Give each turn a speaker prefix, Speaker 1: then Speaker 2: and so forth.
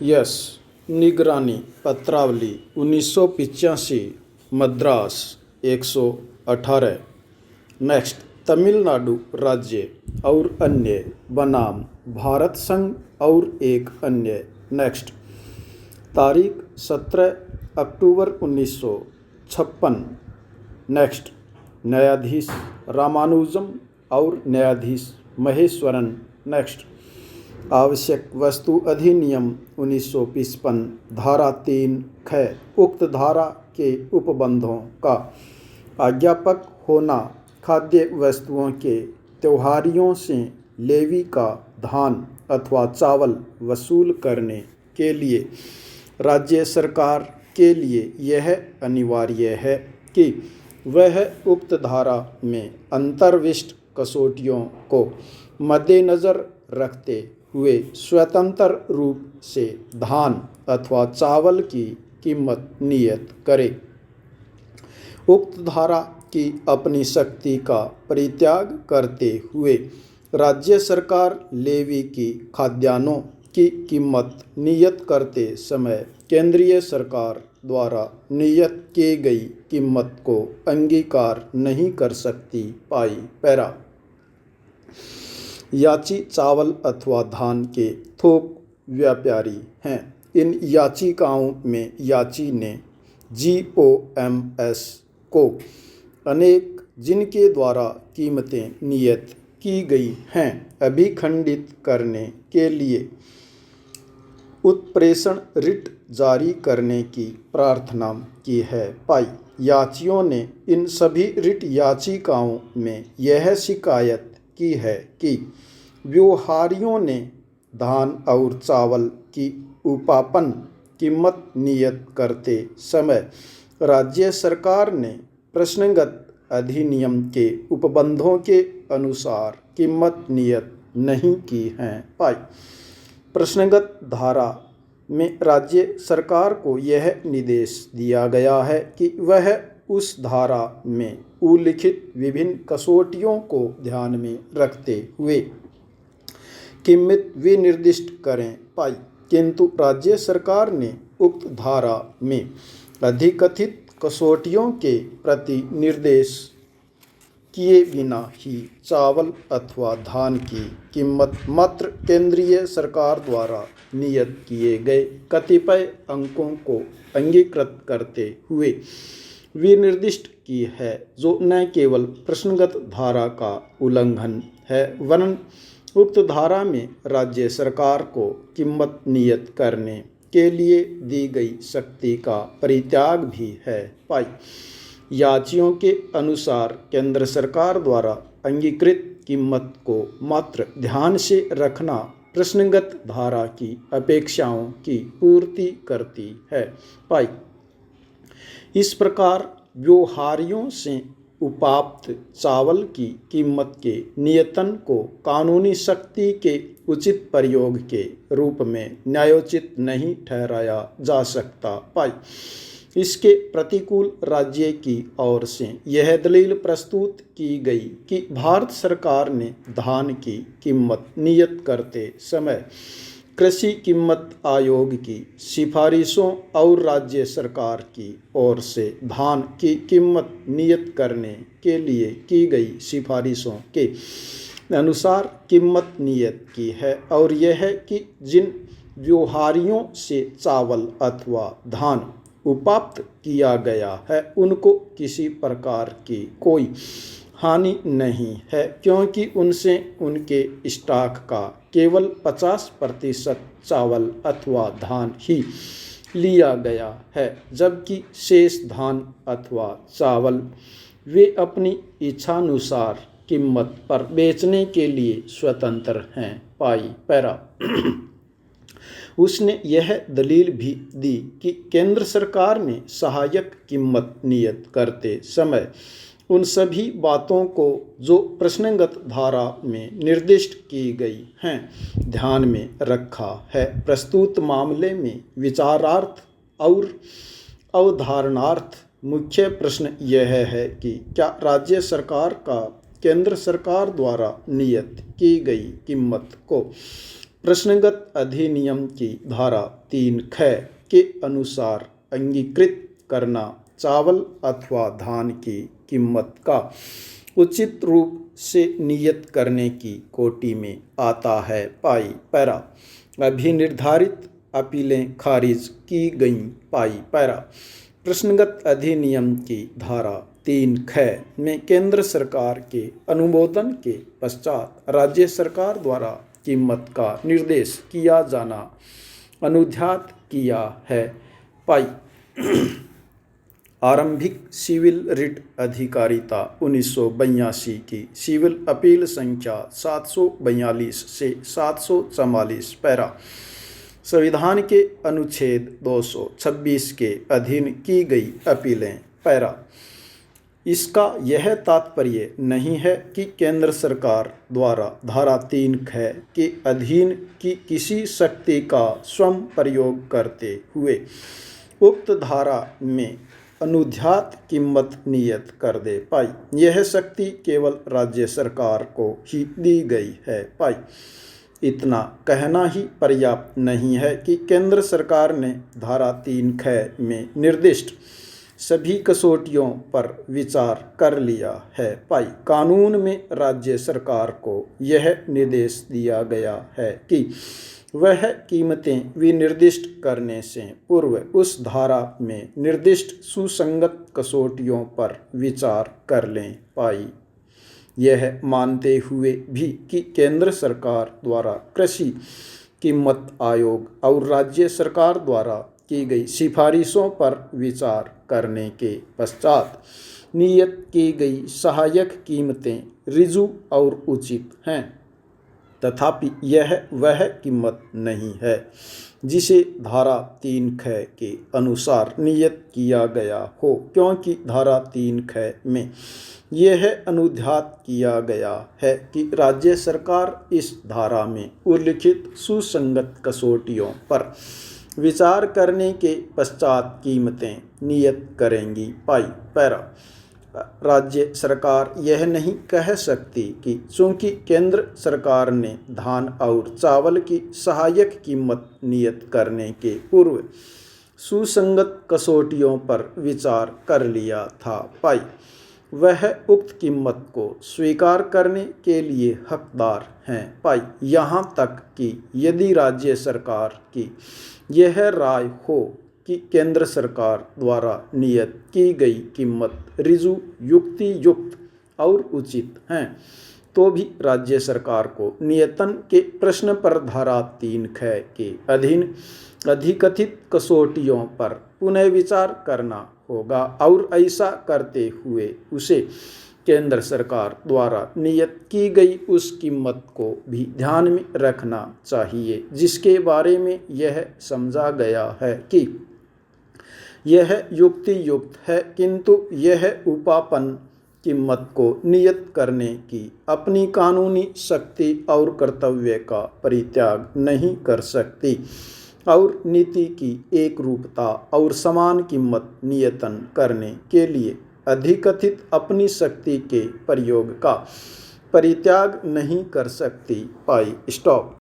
Speaker 1: Yes, निगरानी पत्रावली 1985 Madras 118। Next, Tamil Nadu राज्य और अन्य बनाम भारत संघ और एक अन्य। नेक्स्ट, तारीख 17 अक्टूबर 1956। नेक्स्ट, न्यायाधीश रामानुजम और न्यायाधीश महेश्वरन। नेक्स्ट, आवश्यक वस्तु अधिनियम 1955 धारा 3 ख उक्त धारा के उपबंधों का आज्ञापक होना खाद्य वस्तुओं के त्योहारियों से लेवी का धान अथवा चावल वसूल करने के लिए राज्य सरकार के लिए यह अनिवार्य है कि वह उक्त धारा में अंतर्विष्ट कसौटियों को मद्देनज़र रखते हुए स्वतंत्र रूप से धान अथवा चावल की कीमत नियत करे। उक्त धारा की अपनी शक्ति का परित्याग करते हुए राज्य सरकार लेवी की खाद्यान्नों की कीमत नियत करते समय केंद्रीय सरकार द्वारा नियत की गई कीमत को अंगीकार नहीं कर सकती। पाई पैरा, याची चावल अथवा धान के थोक व्यापारी हैं। इन याचिकाओं में याची ने GOMS को अनेक जिनके द्वारा कीमतें नियत की गई हैं अभिखंडित करने के लिए उत्प्रेषण रिट जारी करने की प्रार्थना की है। पाई, याचियों ने इन सभी रिट याचिकाओं में यह शिकायत की है कि व्यापारियों ने धान और चावल की उपापन कीमत नियत करते समय राज्य सरकार ने प्रश्नगत अधिनियम के उपबंधों के अनुसार कीमत नियत नहीं की है। पाई, प्रश्नगत धारा में राज्य सरकार को यह निर्देश दिया गया है कि वह उस धारा में उल्लिखित विभिन्न कसौटियों को ध्यान में रखते हुए कीमत विनिर्दिष्ट करें। पाई, किंतु राज्य सरकार ने उक्त धारा में अधिकथित कसौटियों के प्रति निर्देश किए बिना ही चावल अथवा धान की कीमत मात्र केंद्रीय सरकार द्वारा नियत किए गए कतिपय अंकों को अंगीकृत करते हुए विनिर्दिष्ट की है, जो न केवल प्रश्नगत धारा का उल्लंघन है वरन उक्त धारा में राज्य सरकार को कीमत नियत करने के लिए दी गई शक्ति का परित्याग भी है। पाई, याचियों के अनुसार केंद्र सरकार द्वारा अंगीकृत कीमत को मात्र ध्यान से रखना प्रश्नगत धारा की अपेक्षाओं की पूर्ति करती है। पाई, इस प्रकार व्यापारियों से उपाप्त चावल की कीमत के नियतन को कानूनी शक्ति के उचित प्रयोग के रूप में न्यायोचित नहीं ठहराया जा सकता। पाई, इसके प्रतिकूल राज्य की ओर से यह दलील प्रस्तुत की गई कि भारत सरकार ने धान की कीमत नियत करते समय कृषि कीमत आयोग की सिफारिशों और राज्य सरकार की ओर से धान की कीमत नियत करने के लिए की गई सिफारिशों के अनुसार कीमत नियत की है और यह है कि जिन व्यापारियों से चावल अथवा धान उपाप्त किया गया है उनको किसी प्रकार की कोई हानि नहीं है, क्योंकि उनसे उनके स्टॉक का केवल 50% चावल अथवा धान ही लिया गया है, जबकि शेष धान अथवा चावल वे अपनी इच्छानुसार कीमत पर बेचने के लिए स्वतंत्र हैं। पाई पैरा, उसने यह दलील भी दी कि केंद्र सरकार ने सहायक कीमत नियत करते समय उन सभी बातों को जो प्रश्नगत धारा में निर्दिष्ट की गई हैं ध्यान में रखा है। प्रस्तुत मामले में विचारार्थ और अवधारणार्थ मुख्य प्रश्न यह है कि क्या राज्य सरकार का केंद्र सरकार द्वारा नियत की गई कीमत को प्रश्नगत अधिनियम की धारा 3 ख के अनुसार अंगीकृत करना चावल अथवा धान की कीमत का उचित रूप से नियत करने की कोटि में आता है। पाई पैरा अभिनिर्धारित अपीलें खारिज की गईं। पाई पैरा प्रश्नगत अधिनियम की धारा 3 ख में केंद्र सरकार के अनुमोदन के पश्चात राज्य सरकार द्वारा कीमत का निर्देश किया जाना अनुध्यात किया है। पाई आरंभिक सिविल रिट अधिकारिता 1982 की सिविल अपील संख्या 742 से 744 पैरा संविधान के अनुच्छेद 226 के अधीन की गई अपीलें। पैरा इसका यह तात्पर्य नहीं है कि केंद्र सरकार द्वारा धारा 3 ख के अधीन की किसी शक्ति का स्वयं प्रयोग करते हुए उक्त धारा में अनुध्यात कीमत नियत कर दे। पाई यह शक्ति केवल राज्य सरकार को ही दी गई है। पाई इतना कहना ही पर्याप्त नहीं है कि केंद्र सरकार ने धारा 3 ख में निर्दिष्ट सभी कसौटियों पर विचार कर लिया है। पाई कानून में राज्य सरकार को यह निर्देश दिया गया है कि वह कीमतें विनिर्दिष्ट करने से पूर्व उस धारा में निर्दिष्ट सुसंगत कसौटियों पर विचार कर लें। पाई यह मानते हुए भी कि केंद्र सरकार द्वारा कृषि कीमत आयोग और राज्य सरकार द्वारा की गई सिफारिशों पर विचार करने के पश्चात नियत की गई सहायक कीमतें ऋजु और उचित हैं, तथापि यह वह कीमत नहीं है जिसे धारा 3 ख के अनुसार नियत किया गया हो, क्योंकि धारा 3 ख में यह अनुध्यात किया गया है कि राज्य सरकार इस धारा में उल्लिखित सुसंगत कसौटियों पर विचार करने के पश्चात कीमतें नियत करेंगी। पाई पैरा राज्य सरकार यह नहीं कह सकती कि चूंकि केंद्र सरकार ने धान और चावल की सहायक कीमत नियत करने के पूर्व सुसंगत कसौटियों पर विचार कर लिया था, पाई वह उक्त कीमत को स्वीकार करने के लिए हकदार हैं। पाई यहाँ तक कि यदि राज्य सरकार की यह राय हो कि केंद्र सरकार द्वारा नियत की गई कीमत ऋजु युक्ति युक्त और उचित हैं, तो भी राज्य सरकार को नियतन के प्रश्न पर धारा 3 ख के अधीन अधिकथित कसौटियों पर पुनः विचार करना होगा और ऐसा करते हुए उसे केंद्र सरकार द्वारा नियत की गई उस कीमत को भी ध्यान में रखना चाहिए जिसके बारे में यह समझा गया है कि यह युक्ति युक्त है, किंतु यह उपापन कीमत को नियत करने की अपनी कानूनी शक्ति और कर्तव्य का परित्याग नहीं कर सकती और नीति की एक रूपता और समान कीमत नियतन करने के लिए अधिकथित अपनी शक्ति के प्रयोग का परित्याग नहीं कर सकती। पाई स्टॉप।